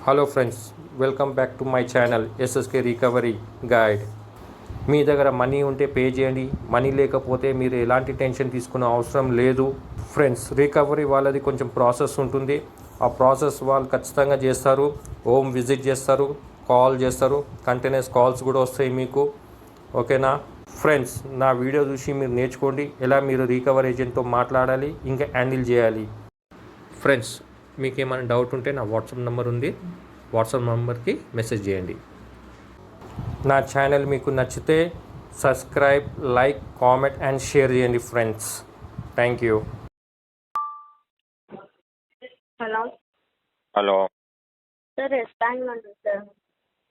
Hello friends, welcome back to my channel SSK recovery guide. మీ దగ్గర money ఉంటే pay చేయండి, మనీ లేకపోతే మీరు ఎలాంటి టెన్షన్ తీసుకునే అవసరం లేదు. ఫ్రెండ్స్, రికవరీ వాళ్ళది కొంచెం ప్రాసెస్ ఉంటుంది. ఆ ప్రాసెస్ వాళ్ళు ఖచ్చితంగా చేస్తారు. హోమ్ విజిట్ చేస్తారు, కాల్ చేస్తారు, కంటిన్యూస్ కాల్స్ కూడా వస్తాయి మీకు. ఓకేనా ఫ్రెండ్స్, నా వీడియో చూసి మీరు నేర్చుకోండి ఎలా మీరు రికవరీ ఏజెంట్తో మాట్లాడాలి, ఇంకా హ్యాండిల్ చేయాలి. ఫ్రెండ్స్, మీకు ఏమైనా డౌట్ ఉంటే నా వాట్సాప్ నెంబర్ ఉంది, వాట్సాప్ నెంబర్కి మెసేజ్ చేయండి. నా ఛానల్ మీకు నచ్చితే subscribe, like, comment and share చేయండి friends. Thank you. Hello hello, sir, Yes Bank నుండి సార్.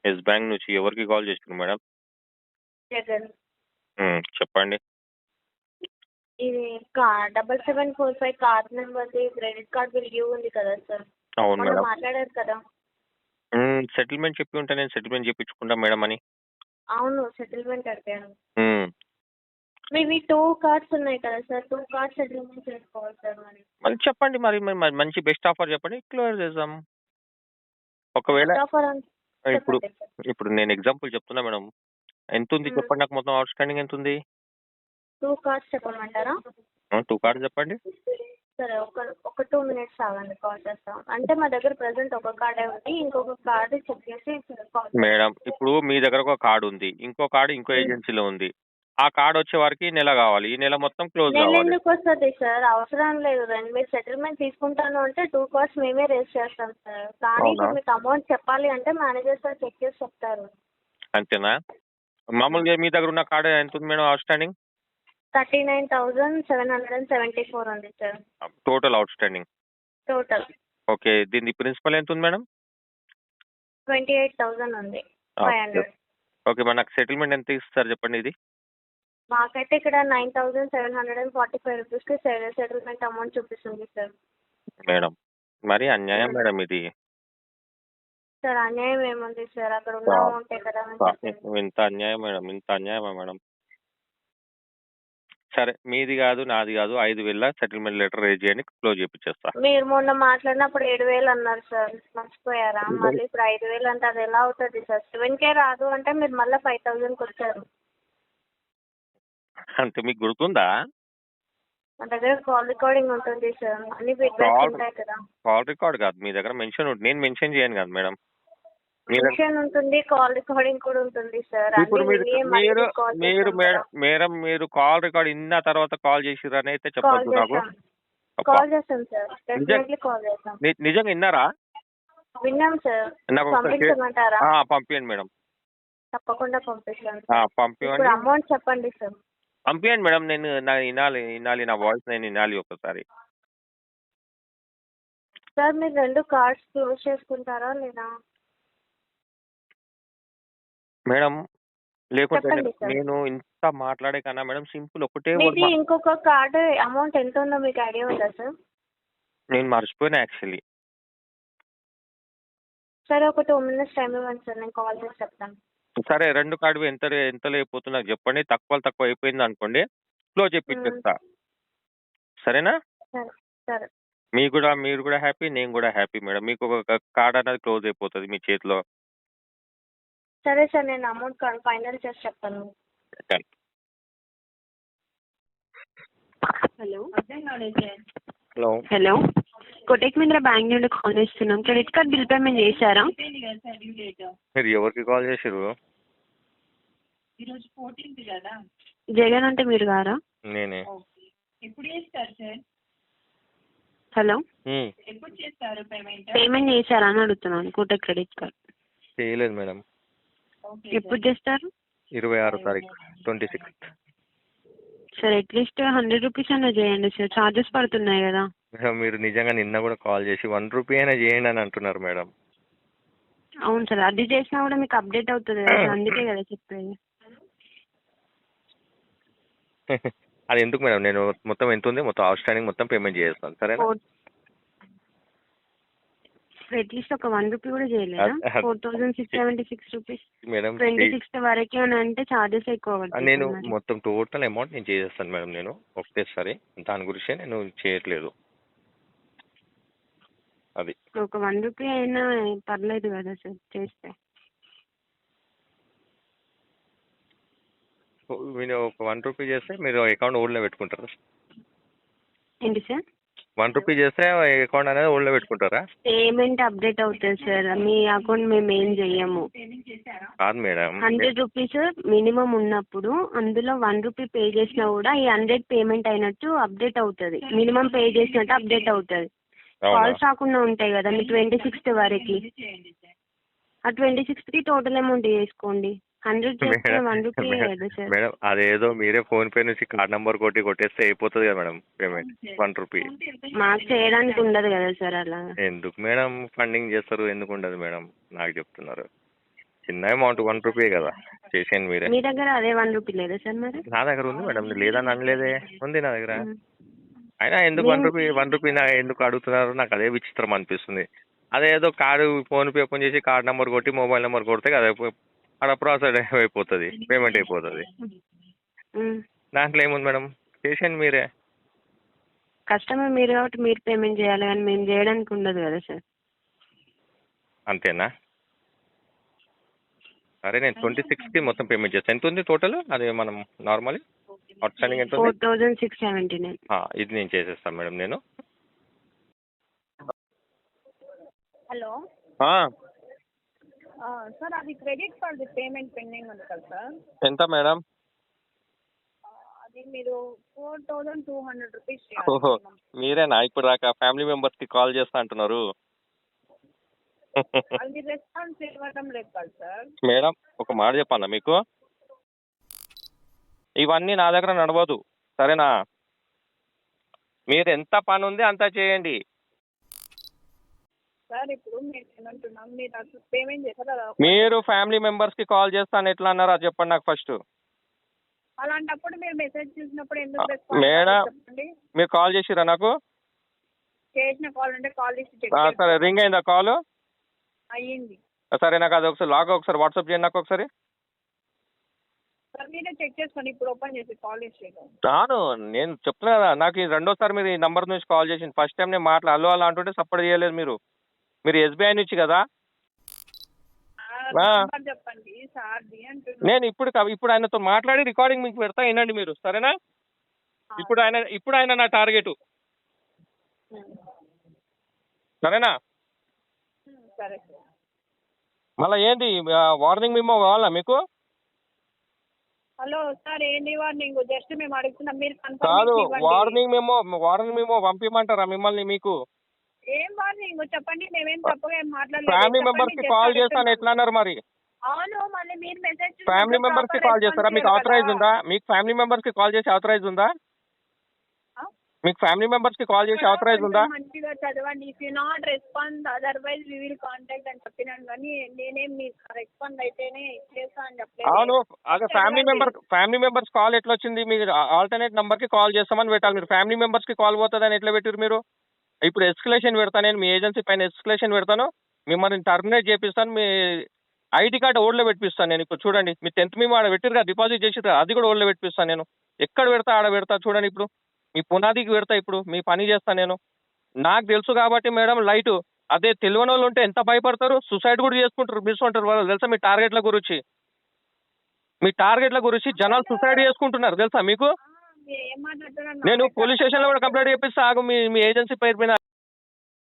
ఎస్ బ్యాంక్ నుంచి ఎవరికి కాల్ చేశారు మేడం? జగన్. చెప్పండి. ఇది 7745 కార్డ్ నెంబర్ది క్రెడిట్ కార్డ్ బిల్ డ్యూ ఉంది కదా సార్. అవును మొన్న మేడం. మాట్లాడారు కదా. సెటిల్మెంట్ చెప్పి ఉంటే నేను సెటిల్మెంట్ చెప్పించుకుంటా మేడం అని. అవును, సెటిల్మెంట్ అడిగాను. మ్మ్. మీవి 2 కార్డ్స్ ఉన్నాయి కదా సార్, 2 కార్డ్స్ సెటిల్మెంట్ చేసుకోవాలి సార్. మరి చెప్పండి, మరి మంచి బెస్ట్ ఆఫర్ చెప్పండి, క్లియర్ చేద్దాం. ఒకవేళ ఆఫర్ ఇప్పుడు చెప్పండి సార్. ఇప్పుడు నేను ఎగ్జాంపుల్ చెప్తున్నా మేడం. ఎంత ఉంది చెప్పండి నాకు, మొత్తం అవుట్ స్టాండింగ్ ఎంత ఉంది? 2 కార్డ్స్ చెప్పమంటారా? 2 కార్డు చెప్పండి. సరే, ఒక 2 మినిట్స్ ఆగండి, కాల్ చేస్తాం. అంటే మా దగ్గర ప్రెసెంట్ ఒక కార్డే ఉంది, ఇంకొక కార్డు చెక్ చేసి కాల్ మేడం, ఇప్పుడు మీ దగ్గర ఒక కార్డు ఉంది, ఇంకో కార్డు ఇంకో ఏజెన్సీలో ఉంది. ఆ కార్డు వచ్చే వరకు ఈ నెల కావాలి, ఈ నెల మొత్తం క్లోజ్ నెల కావాలి. ఎందుకు వస్తుంది సార్? అవసరం లేదు. మీరు సెటిల్మెంట్ తీసుకుంటాను అంటే 2 కార్డ్స్ మేమే రేస్ చేస్తాం సార్. కానీ అవునా? ఇప్పుడు మీకు అమౌంట్ చెప్పాలి అంటే మేనేజర్ సార్ చెక్ చేసి చెప్తారు. అంతేనా? మామూలుగా మీ దగ్గర ఉన్న కార్డు ఎంత ఉంది మేడం అవుట్ స్టాండింగ్? 39,774 ఉంది sir total out standing. Total. Okay, దీని ప్రిన్సిపల్ ఎంత ఉంది మేడం? 28,000 ఉంది. 500. ఓకే, మరి నాకు సెటిల్మెంట్ ఎంత ఇస్తారు చెప్పండి. ఇది మాకైతే ఇక్కడ 9,745 రూపీస్కి సెటిల్మెంట్ అమౌంట్ చూపిస్తుంది సార్. మేడం, మరి అన్యాయం మేడం ఇది. సార్, అన్యాయం ఏముంది సార్? అక్కడ ఉన్న అమౌంటే కదా. ఇంత అన్యాయం మేడం, ఇంత అన్యాయమా మేడం? సరే, మీది కాదు నాది కాదు, 5,000 సెటిల్మెంట్ లెటర్ రేజ్ చేయండి, క్లోజ్ చేయించేస్తా. మీరు మొన్న మాట్లాడినప్పుడు 7,000 అన్నారు సార్, మర్చిపోయారా? మళ్ళీ ఇప్పుడు 5,000 అంటే అది ఎలా అవుతుంది సార్? 7K రాదు అంటే మీరు మళ్ళీ 5,000కి వచ్చారు. అంటే మీకు గుర్తుందా? మా దగ్గర కాల్ రికార్డింగ్ ఉంటుంది సార్, అన్ని ఫీడ్బ్యాక్స్ ఉంటాయి కదా. కాల్ రికార్డ్ కాదు, మీ దగ్గర మెన్షన్ ఉంటుంది, నేను మెన్షన్ చేయను కదా మేడం. మెన్షన్ ఉంటుంది, కాల్ రికార్డింగ్ కూడా ఉంటుంది సార్. ఇప్పుడు మీరు కాల్ రికార్డ్ ఇన్న తర్వాత కాల్ చేసిరని అయితే చెప్పొద్దు నాకు. కాల్ చేస్తాం సార్, డెఫినెట్లీ కాల్ చేస్తాం. నిజంగా విన్నారా? విన్నాం సార్. నాకు పంపించమంటారా? పంపించండి మేడం. తప్పకుండా పంపిస్తాను. పంపించండి. ఇప్పుడు అమౌంట్ చెప్పండి సార్. పంపించండి మేడం, నేను వినాలి నా వాయిస్ నేను వినాలి ఒకసారి. సార్, మీరు 2 కార్డ్స్ క్లోజ్ చేసుకుంటారా లేదా? మేడం, లేకుంటే చెప్పండి సార్. నేను ఇంత మాట్లాడే కన్నా మేడం సింపుల్ ఒకటే మీది ఇంకొక కార్డ్ అమౌంట్ ఎంత ఉందో మీకు ఐడియా ఉందా సార్? నేను మర్చిపోయినా యాక్చువల్లీ. సరే, ఒక 2 మినిట్స్ టైం ఇవ్వండి సార్, నేను కాల్ చేసి చెప్తాను. సరే, 2 కార్డు ఎంత లేకపోతుందో నాకు చెప్పండి. తక్కువ అయిపోయింది అనుకోండి, క్లోజ్ చేపిచ్చేస్తా. సరేనా? సరే సరే. మీరు కూడా హ్యాపీ, నేను కూడా హ్యాపీ మేడం. మీకు ఒక కార్డ్ అనేది క్లోజ్ అయిపోతుంది మీ చేతిలో. సరే సార్, నేను అమౌంట్ ఫైనల్ చేసి చెప్తాను. Hello hello hello Kotak Mahindra bank నుండి కాల్ చేస్తున్నాం. క్రెడిట్ కార్డ్ బిల్ పేమెంట్ చేశారా? మీరు ఎవరికి కాల్ చేసారు? జగన్ అంటే మీరు గారా? నేనే. హలో, పేమెంట్ చేశారా అని అడుగుతున్నాను. కోటక్ క్రెడిట్ కార్డ్ చేయలేదు మేడం. ఎప్పుడు చేస్తారు? 26వ తారీఖు 26th. సార్, అట్లీస్ట్ 100 రూపీస్ అయినా చేయండి సార్, ఛార్జెస్ పడుతున్నాయి కదా. మీరు నిజంగా నిన్న కూడా కాల్ చేసి 1 రూపీ అయినా చేయండి అని అంటున్నారు మేడం. అవును సార్, అది చేసినా కూడా మీకు అప్డేట్ అవుతుంది కదా సార్, అందుకే కదా చెప్పేది. అది ఎందుకు మేడం, నేను మొత్తం ఎంత ఉంది మొత్తం అవుట్ స్టాండింగ్ మొత్తం పేమెంట్ చేస్తాను. సరేనా? అట్లీస్ట్ ఒక 1 రూపీ కూడా చేయలేదా? 4,676 రూపీస్ మేడం. 26th వరకే అంటే ఛార్జెస్ ఎక్కువ పడతాయి. నేను మొత్తం టోటల్ అమౌంట్ నేను చేసేస్తాను మేడం, నేను ఒకటేసారి. దాని గురించి నేను చేయట్లేదు. అది ఒక 1 రూపీ అయినా పర్లేదు కదా సార్ చేస్తే. మీరు ఒక 1 రూపీ చేస్తే మీరు అకౌంట్ ఓల్డ్లో పెట్టుకుంటారా? ఏంటి సార్? 1 రూపీ చేస్తే అకౌంట్ అనేది ఓల్డ్లో పెట్టుకుంటారా? పేమెంట్ అప్డేట్ అవుతుంది సార్. మీ అకౌంట్ మేము ఏం చెయ్యము. కాదు మేడం, 100 రూపీస్ మినిమం ఉన్నప్పుడు అందులో 1 రూపీ పే చేసినా కూడా ఈ 100 పేమెంట్ అయినట్టు అప్డేట్ అవుతుంది. మినిమం పే చేసినట్టు అప్డేట్ అవుతుంది. అవునా? కాల్స్ రాకుండా ఉంటాయి కదా మీ 26th వరకు. ఆ 26కి టోటల్ అమౌంట్ చేసుకోండి. 100 చేస్తే 1 రూపీ కదా సార్. మేడం అదేదో మీరే ఫోన్ పే నుంచి కార్డ్ నంబర్ కొట్టేస్తే అయిపోతుంది కదా మేడం పేమెంట్ 1 రూపీ. మాకు చేయడానికి ఉండదు కదా సార్ అలా. ఎందుకు మేడం ఫండింగ్ చేస్తారు, ఎందుకు ఉండదు మేడం? నాకు చెప్తున్నారు చిన్న అమౌంట్ 1 రూపీ కదా, చేసేయండి మీరే. మీ దగ్గర అదే 1 రూపీ లేదా సార్ మరి? నా దగ్గర ఉంది మేడం, లేదని అనలేదే, ఉంది నా దగ్గర. అయినా ఎందుకు 1 రూపీ ఎందుకు అడుగుతున్నారు? నాకు అదే విచిత్రం అనిపిస్తుంది. అదేదో కార్డు ఫోన్ పే ఓపెన్ చేసి కార్డ్ నెంబర్ కొట్టి మొబైల్ నెంబర్ కొడితే కదా అక్కడ ప్రాసెస్ అయిపోతుంది, పేమెంట్ అయిపోతుంది. దాంట్లో ఏముంది మేడం, చేసేయండి మీరే. కస్టమర్ మీరు కాబట్టి మీరు పేమెంట్ చేయాలి కానీ మేము చేయడానికి ఉండదు కదా సార్. అంతేనా? సరే నేను 26కి మొత్తం పేమెంట్ చేస్తాను. ఎంత ఉంది టోటల్? అది మనం నార్మల్లీ అవుట్ స్టాండింగ్ ఎంత ఉంది? 4679. ఇది నేను చేసేస్తాను మేడం నేను. హలో సార్, అది క్రెడిట్ కార్డు పేమెంట్ పెండింగ్ ఉంది కదా సార్. ఎంత మేడం? అది మీరు 4200 రూపీస్ ఓహో, మీరేనా ఇప్పుడు దాకా ఫ్యామిలీ మెంబర్స్కి కాల్ చేస్తా అంటున్నారు? అది రెస్పాన్స్ ఇవ్వడం లేదు కదా సార్. మేడం ఒక మాట చెప్పాలా మీకు, ఇవన్నీ నా దగ్గర నడవదు, సరేనా? మీరు ఎంత పని ఉంది అంతా చేయండి. సార్ ఇప్పుడు మేము ఏమంటున్నాం, మీరు అసలు పేమెంట్ చేస్తారా? మీరు ఫ్యామిలీ మెంబర్స్కి కాల్ చేస్తాను ఎట్లా అన్నారు అది చెప్పండి నాకు ఫస్ట్. అలాంటప్పుడు మీరు మెసేజ్ చేసినప్పుడు ఎందుకు మేడం రెస్పాన్స్ చెప్పండి. మీరు కాల్ చేసిరా నాకు? చేసిన కాల్ అంటే కాల్ లిస్ట్ చెక్ సరే, రింగ్ అయిందా కాల్? అయ్యింది సరే, నాకు అది ఒకసారి వాట్సాప్ చేయండి నాకు ఒకసారి. సార్ మీరే చెక్ చేసుకోండి ఇప్పుడు ఓపెన్ చేసి కాల్ లిస్ట్. రాను, నేను చెప్తున్నా కదా, నాకు ఇది రెండోసారి మీరు ఈ నంబర్ నుంచి కాల్ చేసింది. ఫస్ట్ టైం నేను అల్లు అలా అంటుంటే సపోర్ట్ చేయలేదు మీరు ఎస్బీఐ నుంచి కదా. చెప్పండి సార్. నేను ఇప్పుడు ఆయనతో మాట్లాడి రికార్డింగ్ మీకు పెడతా, వినండి మీరు, సరేనా? ఇప్పుడు ఆయన నా టార్గెట్, సరేనా? సరే. మళ్ళీ ఏంటి వార్నింగ్ మెమో కావాలా మీకు? హలో సార్, ఏంటి వార్నింగ్? జస్ట్ మేము అడుగుతున్నాం, మీరు కాదు, కన్ఫర్మ్ వార్నింగ్ మెమో పంపించమంటారా మిమ్మల్ని? మీకు ఏం వార్నింగ్ చెప్పండి. మేమేం తప్పుగా ఏం మాట్లాడలేదు. ఫ్యామిలీ మెంబర్స్ కి కాల్ చేస్తాను ఎట్లా అన్నారు మరి? అవును, మళ్ళీ మీరు మెసేజ్ ఫ్యామిలీ మెంబర్స్ కి కాల్ చేస్తారా? మీకు ఆథరైజ్ ఉందా? మీకు ఫ్యామిలీ మెంబర్స్ కి కాల్ చేసి ఆథరైజ్ ఉందా? మీకు ఫ్యామిలీ మెంబర్స్ కి కాల్ చేసి ఆథరైజ్ ఉందా? మంచిగా చదవండి. If you not respond otherwise we will contact అని చెప్పినాను, కానీ నేనేం మీకు రెస్పాండ్ అయితేనే చేస్తా అని చెప్పలేదు. అవును, అదే ఫ్యామిలీ మెంబర్స్ కాల్ ఎట్లా వచ్చింది? మీరు ఆల్టర్నేట్ నంబర్ కి కాల్ చేస్తామని పెట్టాలి. మీరు ఫ్యామిలీ మెంబర్స్ కి కాల్ పోతుందని ఎట్లా పెట్టారు మీరు? ఇప్పుడు ఎస్కలేషన్ పెడతాను, నేను మీ ఏజెన్సీ పైన ఎస్కలేషన్ పెడతాను, మిమ్మల్ని టర్మినేట్ చేపిస్తాను, మీ ఐడి కార్డు ఓల్డ్లో పెట్టిస్తాను నేను. ఇప్పుడు చూడండి, మీ 10th మేము ఆడ పెట్టిరుగా, డిపాజిట్ చేసిరు, అది కూడా ఓల్డ్లో పెట్టిస్తాను నేను. ఎక్కడ పెడతా ఆడ పెడతా, చూడండి ఇప్పుడు మీ పునాదికి పెడతా, ఇప్పుడు మీ పని చేస్తాను నేను. నాకు తెలుసు కాబట్టి మేడం లైట్. అదే తెలియని వాళ్ళు ఉంటే ఎంత భయపడతారు, సూసైడ్ కూడా చేసుకుంటారు, మిస్ ఉంటారు. వాళ్ళు తెలుసా మీ టార్గెట్ల గురించి జనాలు సూసైడ్ చేసుకుంటున్నారు తెలుసా మీకు? ఏం మాట్లాడుతున్నారు? నేను పోలీస్ స్టేషన్లో కూడా కంప్లైంట్ చేపిస్తా, ఆగు మీ ఏజెన్సీ పేరు మీద.